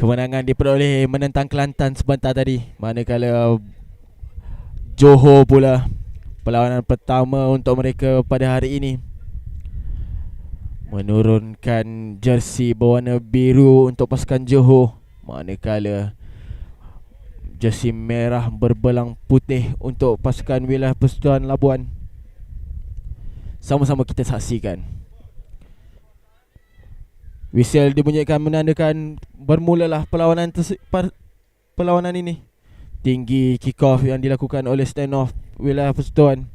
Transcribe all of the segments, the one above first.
Kemenangan diperoleh menentang Kelantan sebentar tadi. Manakala Johor pula perlawanan pertama untuk mereka pada hari ini menurunkan jersey berwarna biru untuk pasukan Johor, manakala jersey merah berbelang putih untuk pasukan Wilayah Persekutuan Labuan. Sama-sama kita saksikan. Whistle dibunyikan menandakan bermulalah perlawanan ini. Tinggi kick-off yang dilakukan oleh stand-off Wilayah Persekutuan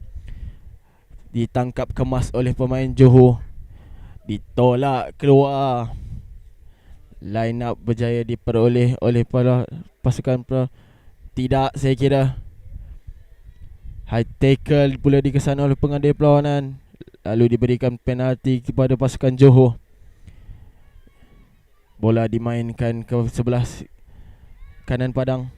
ditangkap kemas oleh pemain Johor, ditolak keluar. Line up berjaya diperoleh oleh para pasukan tidak, saya kira. High tackle pula dikesan oleh pengadil perlawanan, lalu diberikan penalti kepada pasukan Johor. Bola dimainkan ke sebelah kanan padang.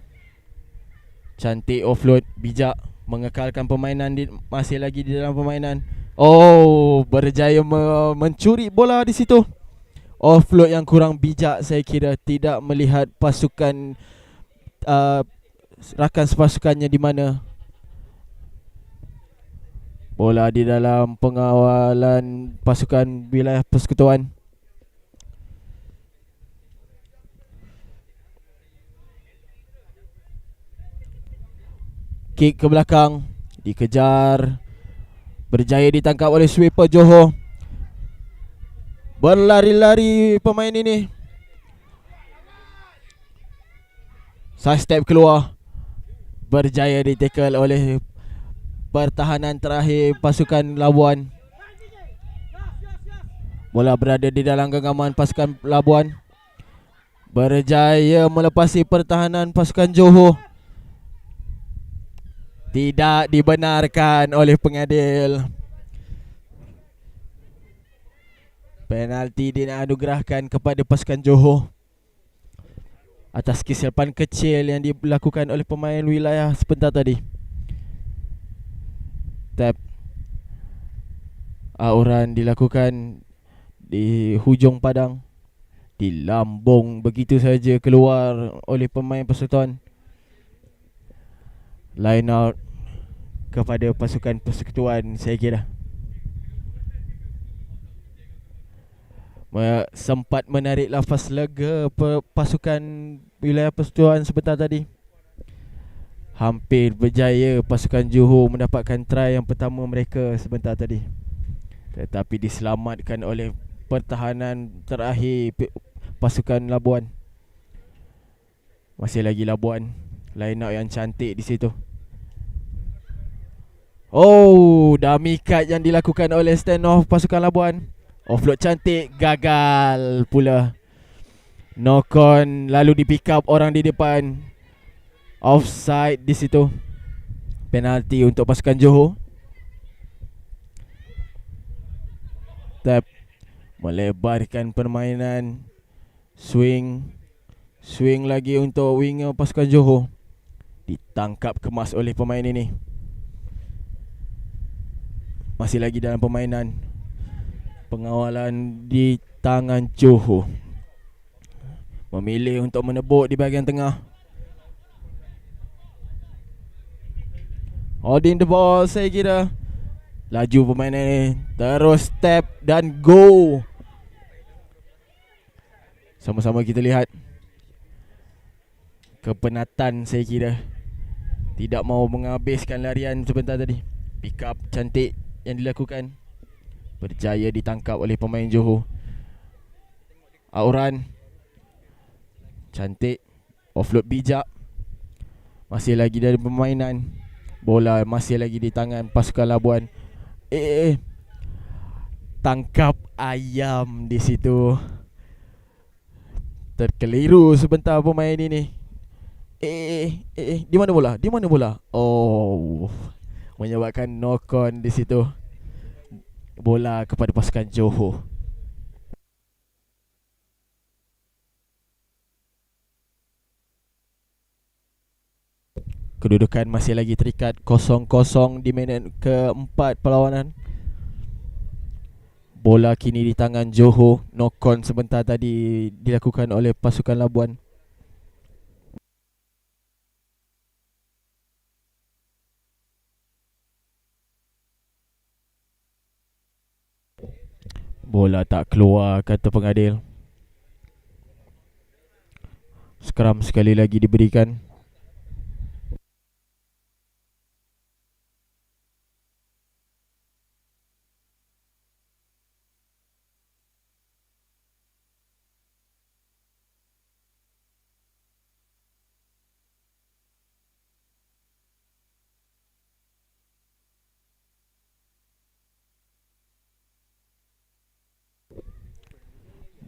Cantik offload, bijak mengekalkan permainan masih lagi di dalam permainan. Oh, berjaya mencuri bola di situ. Offload yang kurang bijak, saya kira, tidak melihat pasukan rakan sepasukannya di mana. Bola di dalam pengawalan pasukan Wilayah Persekutuan. Kick ke belakang, dikejar, berjaya ditangkap oleh sweeper Johor. Berlari-lari pemain ini, side step keluar, berjaya ditackle oleh pertahanan terakhir pasukan Labuan. Bola berada di dalam genggaman pasukan Labuan, berjaya melepasi pertahanan pasukan Johor. Tidak dibenarkan oleh pengadil. Penalti dianugerahkan kepada pasukan Johor atas kesilapan kecil yang dilakukan oleh pemain Wilayah sebentar tadi. Tap auran dilakukan di hujung padang, dilambung begitu saja keluar oleh pemain Persekutuan. Line out kepada pasukan Persekutuan, saya kira. Sempat menarik lafaz lega pasukan Wilayah Persekutuan sebentar tadi. Hampir berjaya pasukan Johor mendapatkan try yang pertama mereka sebentar tadi, tetapi diselamatkan oleh pertahanan terakhir pasukan Labuan. Masih lagi Labuan. Line out yang cantik di situ. Oh, dummy cut yang dilakukan oleh stand-off pasukan Labuan. Offload cantik, gagal pula. Knock on, lalu di pick up orang di depan. Offside di situ. Penalti untuk pasukan Johor. Tap melebarkan permainan. Swing lagi untuk winger pasukan Johor. Ditangkap kemas oleh pemain ini. Masih lagi dalam permainan. Pengawalan di tangan Johor. Memilih untuk menebuk di bahagian tengah. Holding the ball, saya kira. Laju permainan ini. Terus step dan go. Sama-sama kita lihat kepenatan, saya kira. Tidak mau menghabiskan larian sebentar tadi. Pick up cantik yang dilakukan, berjaya ditangkap oleh pemain Johor. Auran cantik, offload bijak. Masih lagi dari permainan. Bola masih lagi di tangan pasukan Labuan. Tangkap ayam di situ. Terkeliru sebentar pemain ini. Di mana bola? Di mana bola? Oh, menyebabkan knock on di situ. Bola kepada pasukan Johor. Kedudukan masih lagi terikat 0-0 di minit keempat perlawanan. Bola kini di tangan Johor. Knock on sebentar tadi dilakukan oleh pasukan Labuan. Bola tak keluar, kata pengadil. Skram sekali lagi diberikan.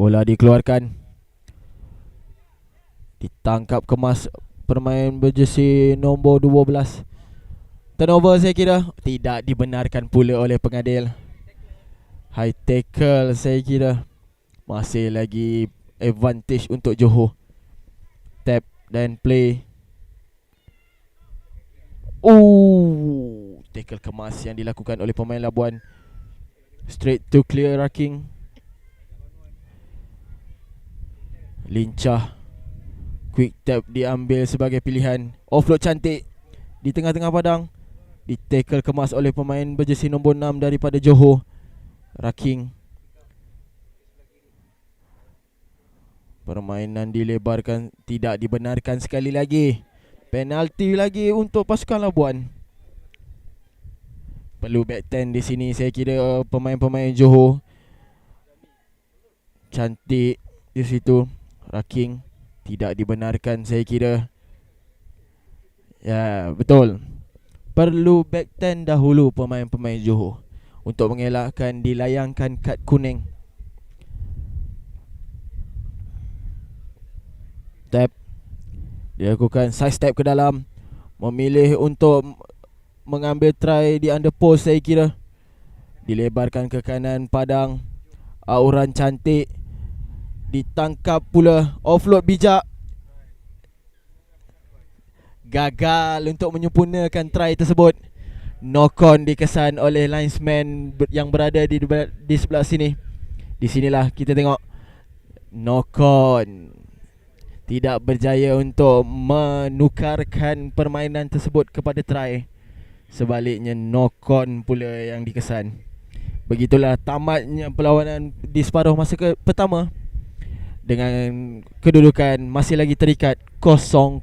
Bola dikeluarkan. Ditangkap kemas permain berjersey nombor 12. Turnover saya kira. Tidak dibenarkan pula oleh pengadil. High tackle saya kira. Masih lagi advantage untuk Johor. Tap dan play. Tackle kemas yang dilakukan oleh pemain Labuan. Straight to clear Raking. Lincah. Quick tap diambil sebagai pilihan. Offload cantik di tengah-tengah padang. Di tackle kemas oleh pemain berjersey nombor 6 daripada Johor, Raking. Permainan dilebarkan. Tidak dibenarkan sekali lagi. Penalti lagi untuk pasukan Labuan. Perlu back 10 di sini. Saya kira pemain-pemain Johor cantik di situ. Raking tidak dibenarkan saya kira. Ya, betul. Perlu back 10 dahulu pemain-pemain Johor untuk mengelakkan dilayangkan kad kuning. Tap. Dia lakukan side step ke dalam. Memilih untuk mengambil try di under post saya kira. Dilebarkan ke kanan padang. Auran cantik. Ditangkap pula. Offload bijak. Gagal untuk menyempurnakan try tersebut. Knock on dikesan oleh linesman yang berada di sebelah sini. Di sinilah kita tengok. Knock on. Tidak berjaya untuk menukarkan permainan tersebut kepada try. Sebaliknya knock on pula yang dikesan. Begitulah tamatnya perlawanan di separuh masa pertama. Dengan kedudukan masih lagi terikat 0-0.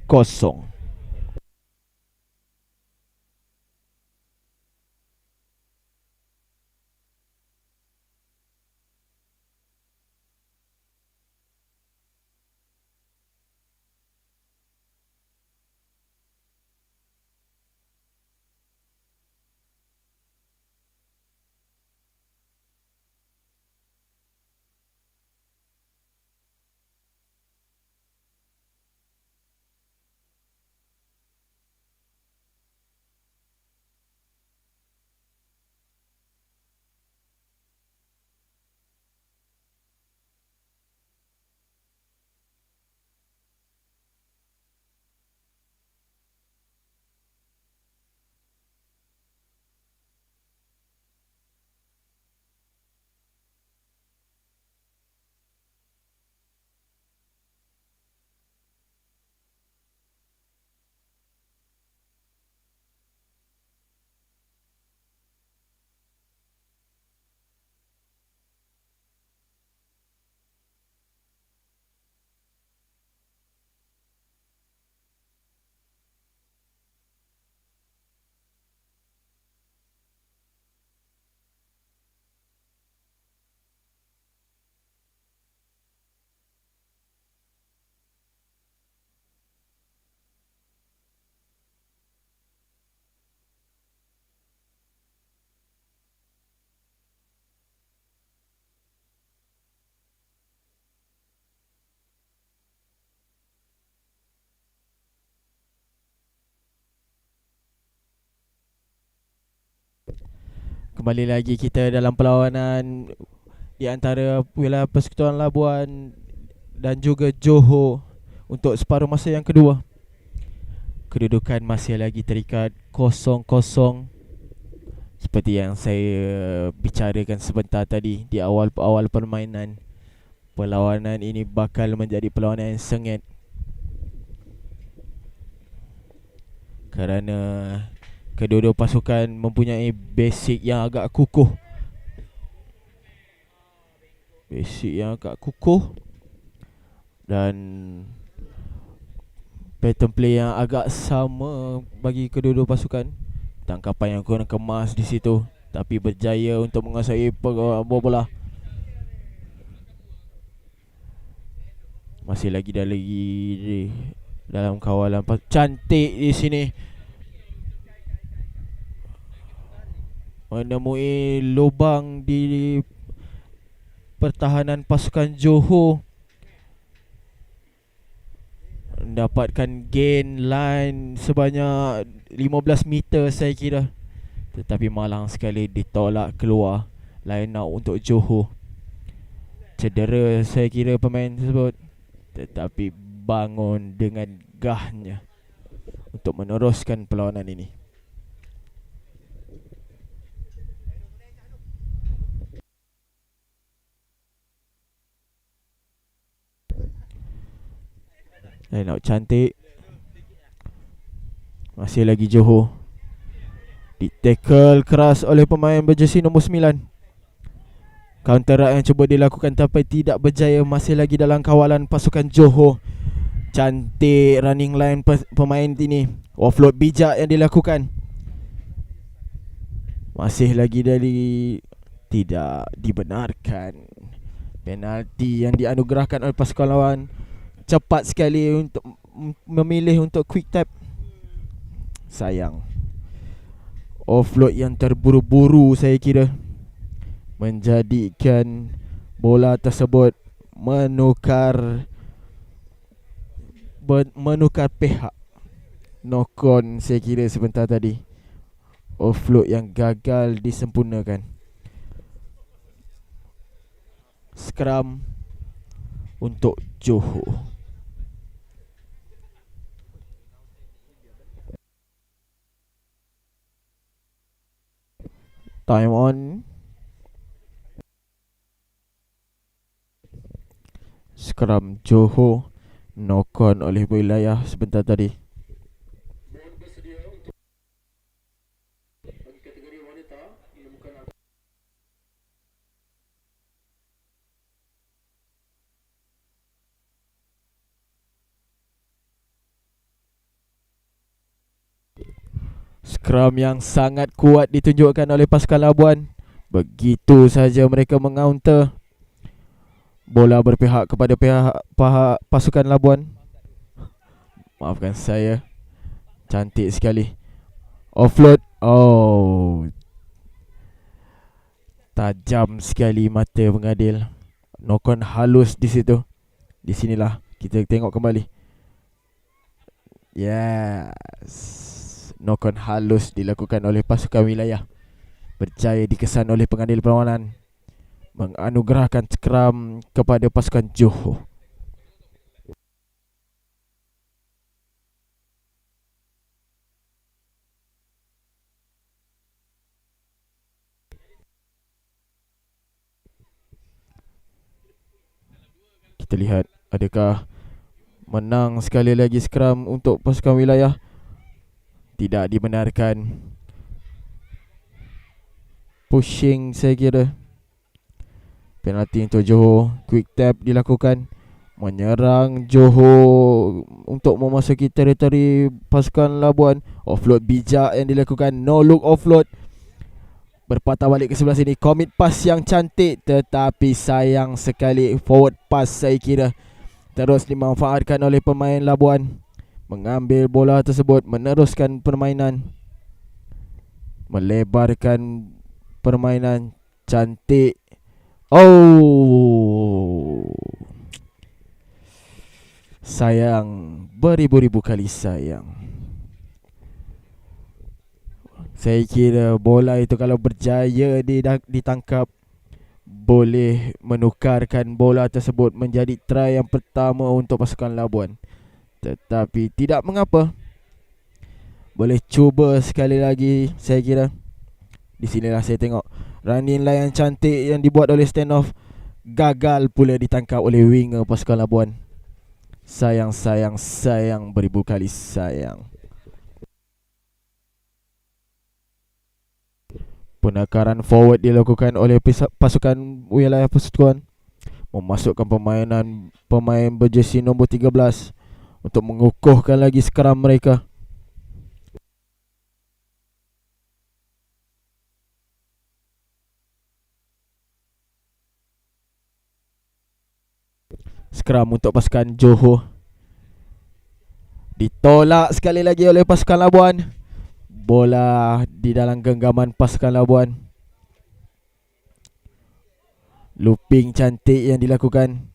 Kembali lagi kita dalam perlawanan di antara wilayah Persekutuan Labuan dan juga Johor untuk separuh masa yang kedua. Kedudukan masih lagi terikat 0-0. Seperti yang saya bicarakan sebentar tadi di awal permainan. Perlawanan ini bakal menjadi perlawanan yang sengit kerana kedua-dua pasukan mempunyai basic yang agak kukuh. basic yang agak kukuh dan pattern play yang agak sama bagi kedua-dua pasukan. Tangkapan yang kurang kemas di situ, tapi berjaya untuk menguasai bola. Masih lagi dalam kawalan cantik di sini, menemui lubang di pertahanan pasukan Johor, mendapatkan gain line sebanyak 15 meter saya kira, tetapi malang sekali ditolak keluar line out untuk Johor. Cedera saya kira pemain tersebut, tetapi bangun dengan gahnya untuk meneruskan perlawanan ini. Line out cantik. Masih lagi Johor. Di-tackle keras oleh pemain berjersey nombor 9. Counter yang cuba dilakukan tapi tidak berjaya. Masih lagi dalam kawalan pasukan Johor. Cantik running line pemain ini. Offload bijak yang dilakukan. Masih lagi tidak dibenarkan. Penalti yang dianugerahkan oleh pasukan lawan. Cepat sekali untuk memilih untuk quick tap. Sayang. Offload yang terburu-buru saya kira menjadikan bola tersebut menukar pihak. Knock on saya kira sebentar tadi. Offload yang gagal disempurnakan. Scrum untuk Johor. Time on. Scrum Johor, knock on oleh wilayah sebentar tadi. Scrum yang sangat kuat ditunjukkan oleh pasukan Labuan. Begitu saja mereka mengaunter. Bola berpihak kepada pasukan Labuan. Maafkan saya. Cantik sekali. Offload. Oh, tajam sekali mata pengadil. Knock-on halus di situ. Di sinilah kita tengok kembali. Yes. Knock-on halus dilakukan oleh pasukan wilayah. Berjaya dikesan oleh pengadil perlawanan, menganugerahkan scrum kepada pasukan Johor. Kita lihat adakah menang sekali lagi scrum untuk pasukan wilayah. Tidak dibenarkan. Pushing saya kira. Penalti untuk Johor. Quick tap dilakukan. Menyerang Johor untuk memasuki teritori pasukan Labuan. Offload bijak yang dilakukan. No look offload. Berpatah balik ke sebelah sini. Commit pass yang cantik, tetapi sayang sekali forward pass saya kira terus dimanfaatkan oleh pemain Labuan. Mengambil bola tersebut, meneruskan permainan, melebarkan permainan. Cantik. Oh, sayang. Beribu-ribu kali sayang. Saya kira bola itu kalau berjaya ditangkap, boleh menukarkan bola tersebut menjadi try yang pertama untuk pasukan Labuan. Tetapi tidak mengapa. Boleh cuba sekali lagi saya kira. Di sinilah saya tengok running line yang cantik yang dibuat oleh standoff. Gagal pula ditangkap oleh winger pasukan Labuan. Sayang, sayang, sayang. Beribu kali sayang. Penakaran forward dilakukan oleh pasukan wilayah persekutuan. memasukkan pemain berjersey nombor 13 untuk mengukuhkan lagi skram mereka. Skram untuk pasukan Johor ditolak sekali lagi oleh pasukan Labuan. Bola di dalam genggaman pasukan Labuan. Looping cantik yang dilakukan.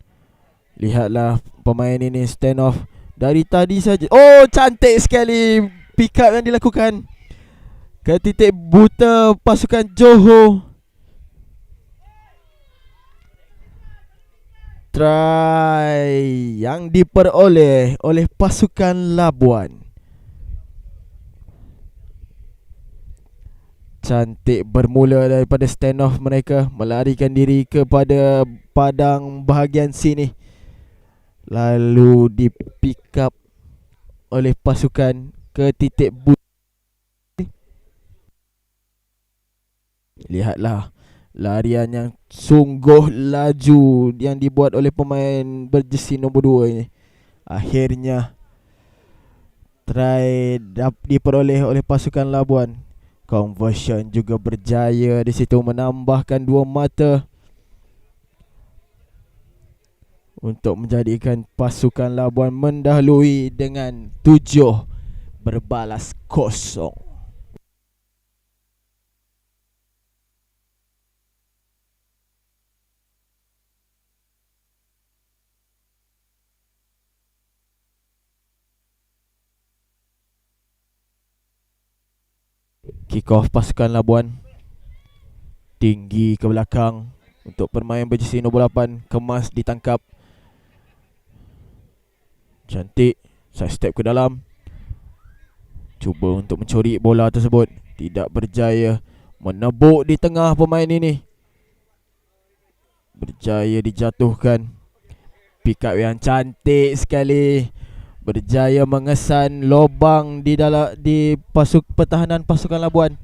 Lihatlah pemain ini stand off dari tadi saja. Oh, cantik sekali pick up yang dilakukan ke titik buta pasukan Johor. Try yang diperoleh oleh pasukan Labuan. Cantik bermula daripada stand off mereka, melarikan diri kepada padang bahagian sini, lalu di pick up oleh pasukan ke titik Lihatlah larian yang sungguh laju yang dibuat oleh pemain berjersey nombor 2 ini. Akhirnya try diperoleh oleh pasukan Labuan. Conversion juga berjaya di situ, menambahkan 2 mata untuk menjadikan pasukan Labuan mendahului dengan 7 berbalas 0. Kick off pasukan Labuan, tinggi ke belakang untuk pemain berjersey nombor 8. Kemas ditangkap, cantik side step ke dalam, cuba untuk mencuri bola tersebut, tidak berjaya. Menebuk di tengah pemain ini, berjaya dijatuhkan. Pick up yang cantik sekali, berjaya mengesan lubang di dalam pertahanan pasukan Labuan.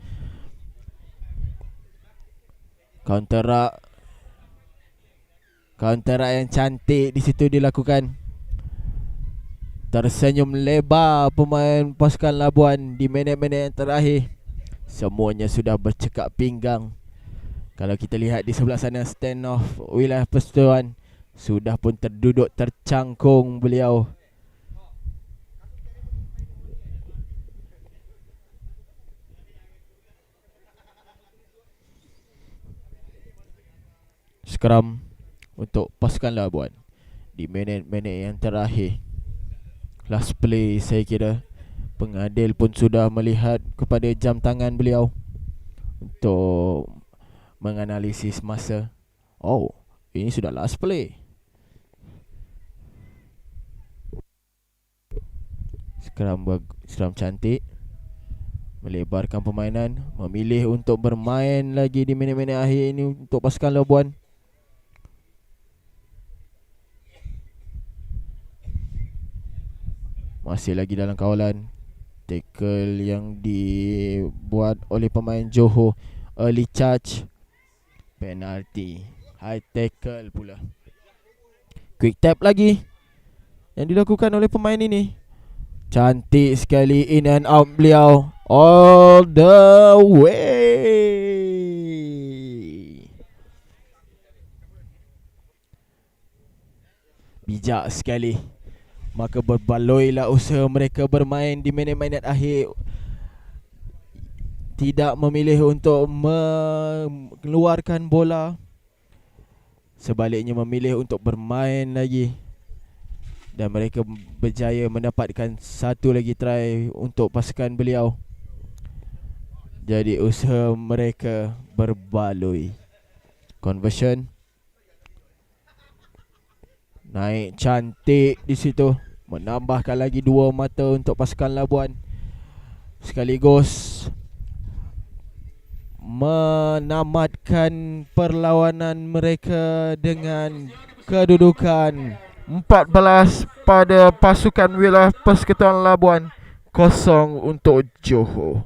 Counter yang cantik di situ dilakukan. Tersenyum lebar pemain pasukan Labuan di minit-minit yang terakhir. Semuanya sudah bercekak pinggang. Kalau kita lihat di sebelah sana, stand off wilayah persekutuan sudah pun terduduk tercangkung beliau. Skram untuk pasukan Labuan di minit-minit yang terakhir. Last play, saya kira pengadil pun sudah melihat kepada jam tangan beliau untuk menganalisis masa. Oh, ini sudah last play. Skram cantik, melebarkan permainan, memilih untuk bermain lagi di minit-minit akhir ini untuk pasukan Labuan. Masih lagi dalam kawalan. Tackle yang dibuat oleh pemain Johor, early charge, penalty, high tackle pula. Quick tap lagi yang dilakukan oleh pemain ini. Cantik sekali in and out beliau, all the way. Bijak sekali. Maka berbaloilah usaha mereka bermain di minit-minit akhir. Tidak memilih untuk mengeluarkan bola, sebaliknya memilih untuk bermain lagi. Dan mereka berjaya mendapatkan satu lagi try untuk pasukan beliau. Jadi usaha mereka berbaloi. Conversion naik cantik di situ, menambahkan lagi 2 mata untuk pasukan Labuan, sekaligus menamatkan perlawanan mereka dengan kedudukan 14 pada pasukan wilayah Persekutuan Labuan, 0 untuk Johor.